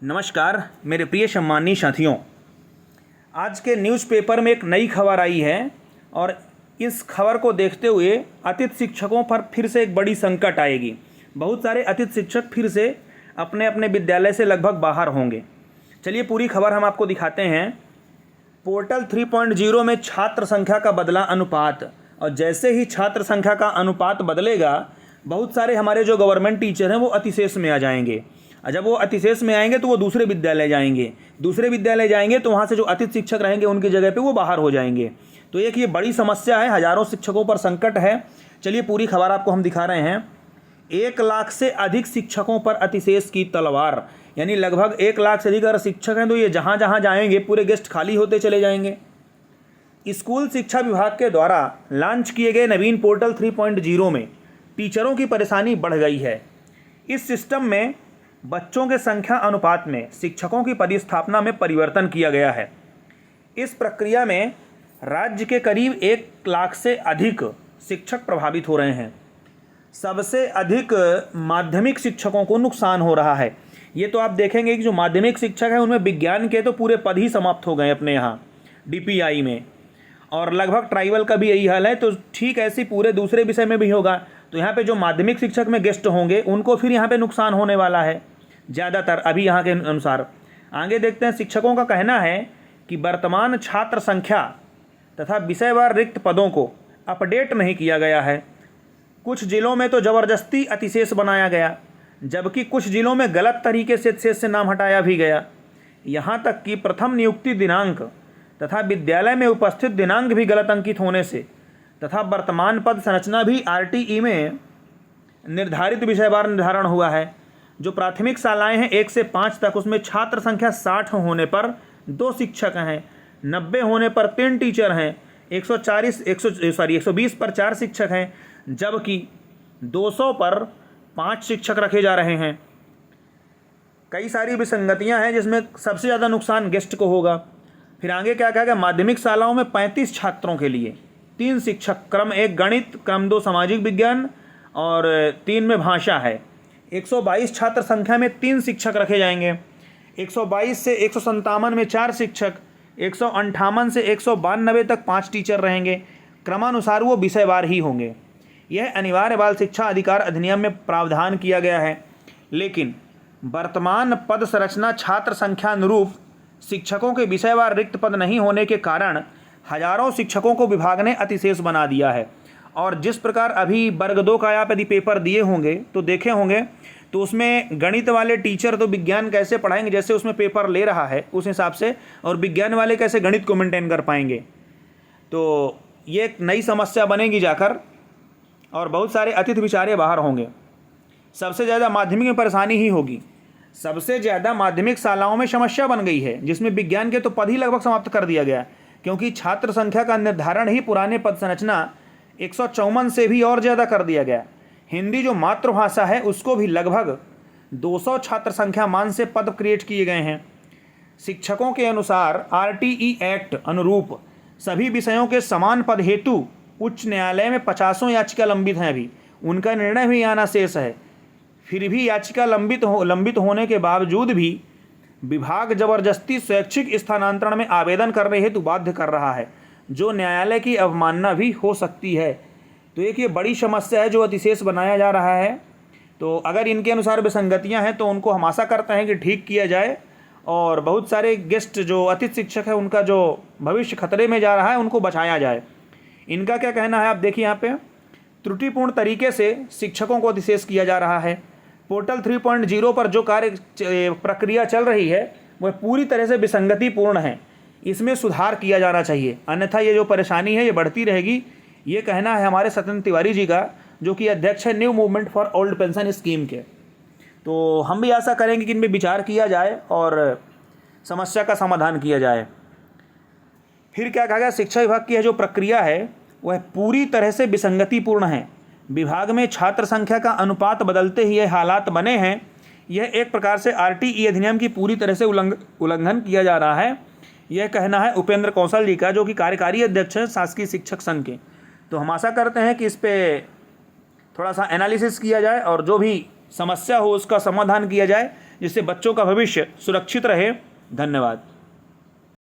नमस्कार मेरे प्रिय सम्मानीय साथियों। आज के न्यूज़पेपर में एक नई खबर आई है और इस खबर को देखते हुए अतिथि शिक्षकों पर फिर से एक बड़ी संकट आएगी। बहुत सारे अतिथि शिक्षक फिर से अपने अपने विद्यालय से लगभग बाहर होंगे। चलिए पूरी खबर हम आपको दिखाते हैं। पोर्टल 3.0 में छात्र संख्या का बदला अनुपात, और जैसे ही छात्र संख्या का अनुपात बदलेगा बहुत सारे हमारे जो गवर्नमेंट टीचर हैं वो अतिशेष में आ जाएंगे। जब वो अतिशेष में आएंगे तो वो दूसरे विद्यालय जाएंगे तो वहाँ से जो अतिथि शिक्षक रहेंगे उनकी जगह पे वो बाहर हो जाएंगे। तो एक ये बड़ी समस्या है, हजारों शिक्षकों पर संकट है। चलिए पूरी खबर आपको हम दिखा रहे हैं। 1 लाख से अधिक शिक्षकों पर अतिशेष की तलवार, यानी लगभग 1 लाख से अधिक अगर शिक्षक हैं तो ये जहाँ जहाँ जाएंगे पूरे गेस्ट खाली होते चले जाएंगे। स्कूल शिक्षा विभाग के द्वारा लॉन्च किए गए नवीन पोर्टल 3.0 में टीचरों की परेशानी बढ़ गई है। इस सिस्टम में बच्चों के संख्या अनुपात में शिक्षकों की पदस्थापना में परिवर्तन किया गया है। इस प्रक्रिया में राज्य के करीब 1 लाख से अधिक शिक्षक प्रभावित हो रहे हैं। सबसे अधिक माध्यमिक शिक्षकों को नुकसान हो रहा है। ये तो आप देखेंगे कि जो माध्यमिक शिक्षक हैं उनमें विज्ञान के तो पूरे पद ही समाप्त हो गए अपने यहाँ DPI में, और लगभग ट्राइबल का भी यही हाल है। तो ठीक ऐसी पूरे दूसरे विषय में भी होगा। तो यहाँ पे जो माध्यमिक शिक्षक में गेस्ट होंगे उनको फिर यहाँ पे नुकसान होने वाला है ज़्यादातर अभी यहाँ के अनुसार। आगे देखते हैं। शिक्षकों का कहना है कि वर्तमान छात्र संख्या तथा विषयवार रिक्त पदों को अपडेट नहीं किया गया है। कुछ जिलों में तो ज़बरदस्ती अतिशेष बनाया गया, जबकि कुछ जिलों में गलत तरीके से शेष से नाम हटाया भी गया। यहाँ तक कि प्रथम नियुक्ति दिनांक तथा विद्यालय में उपस्थित दिनांक भी गलत अंकित होने से तथा वर्तमान पद संरचना भी RTE में निर्धारित विषयवार निर्धारण हुआ है। जो प्राथमिक शालाएं हैं 1 से 5 तक, उसमें छात्र संख्या 60 होने पर 2 शिक्षक हैं, 90 होने पर 3 टीचर हैं, 120 पर 4 शिक्षक हैं, जबकि 200 पर 5 शिक्षक रखे जा रहे हैं। कई सारी विसंगतियां हैं जिसमें सबसे ज़्यादा नुकसान गेस्ट को होगा। फिर आगे क्या कहा गया। माध्यमिक शालाओं में 35 छात्रों के लिए 3 शिक्षक, क्रम 1 गणित, क्रम 2 सामाजिक विज्ञान और 3 में भाषा है। 122 छात्र संख्या में 3 शिक्षक रखे जाएंगे। 122 से 157 में 4 शिक्षक, 158 से 192 तक 5 टीचर रहेंगे। क्रमानुसार वो विषयवार ही होंगे। यह अनिवार्य बाल शिक्षा अधिकार अधिनियम में प्रावधान किया गया है, लेकिन वर्तमान पद संरचना छात्र संख्या अनुरूप शिक्षकों के विषयवार रिक्त पद नहीं होने के कारण हजारों शिक्षकों को विभाग ने अतिशेष बना दिया है। और जिस प्रकार अभी वर्ग 2 का आप यदि पेपर दिए होंगे तो देखे होंगे, तो उसमें गणित वाले टीचर तो विज्ञान कैसे पढ़ाएंगे जैसे उसमें पेपर ले रहा है उस हिसाब से, और विज्ञान वाले कैसे गणित को मेंटेन कर पाएंगे। तो ये एक नई समस्या बनेगी जाकर, और बहुत सारे अतिथि बेचारे बाहर होंगे। सबसे ज़्यादा माध्यमिक में परेशानी ही होगी। सबसे ज़्यादा माध्यमिक शालाओं में समस्या बन गई है, जिसमें विज्ञान के तो पद ही लगभग समाप्त कर दिया गया, क्योंकि छात्र संख्या का निर्धारण ही पुराने पद संरचना 154 से भी और ज़्यादा कर दिया गया। हिंदी जो मातृभाषा है उसको भी लगभग 200 छात्र संख्या मान से पद क्रिएट किए गए हैं। शिक्षकों के अनुसार RTE एक्ट अनुरूप सभी विषयों के समान पद हेतु उच्च न्यायालय में 50 याचिका लंबित हैं। अभी उनका निर्णय भी आना शेष है। फिर भी याचिका लंबित होने के बावजूद भी विभाग जबरदस्ती शैक्षिक स्थानांतरण में आवेदन करने हेतु बाध्य कर रहा है, जो न्यायालय की अवमानना भी हो सकती है। तो एक ये बड़ी समस्या है जो अतिशेष बनाया जा रहा है। तो अगर इनके अनुसार विसंगतियां हैं तो उनको हम आशा करते हैं कि ठीक किया जाए, और बहुत सारे गेस्ट जो अतिथि शिक्षक हैं उनका जो भविष्य खतरे में जा रहा है उनको बचाया जाए। इनका क्या कहना है आप देखिए। यहाँ पे त्रुटिपूर्ण तरीके से शिक्षकों को अतिशेष किया जा रहा है। पोर्टल 3.0 पर जो प्रक्रिया चल रही है वह पूरी तरह से विसंगतिपूर्ण है। इसमें सुधार किया जाना चाहिए, अन्यथा ये जो परेशानी है ये बढ़ती रहेगी। ये कहना है हमारे सत्येंद्र तिवारी जी का, जो कि अध्यक्ष है new movement for old pension scheme के। तो हम भी आशा करेंगे कि इनमें विचार किया जाए और समस्या का समाधान किया जाए। फिर क्या कहा गया। शिक्षा विभाग की जो प्रक्रिया है वह पूरी तरह से विसंगतिपूर्ण है। विभाग में छात्र संख्या का अनुपात बदलते ही ये हालात बने हैं। यह एक प्रकार से RTE अधिनियम की पूरी तरह से उल्लंघन किया जा रहा है। यह कहना है उपेंद्र कौशल जी का, जो कि कार्यकारी अध्यक्ष हैं शासकीय शिक्षक संघ के। तो हम आशा करते हैं कि इस पर थोड़ा सा एनालिसिस किया जाए और जो भी समस्या हो उसका समाधान किया जाए, जिससे बच्चों का भविष्य सुरक्षित रहे। धन्यवाद।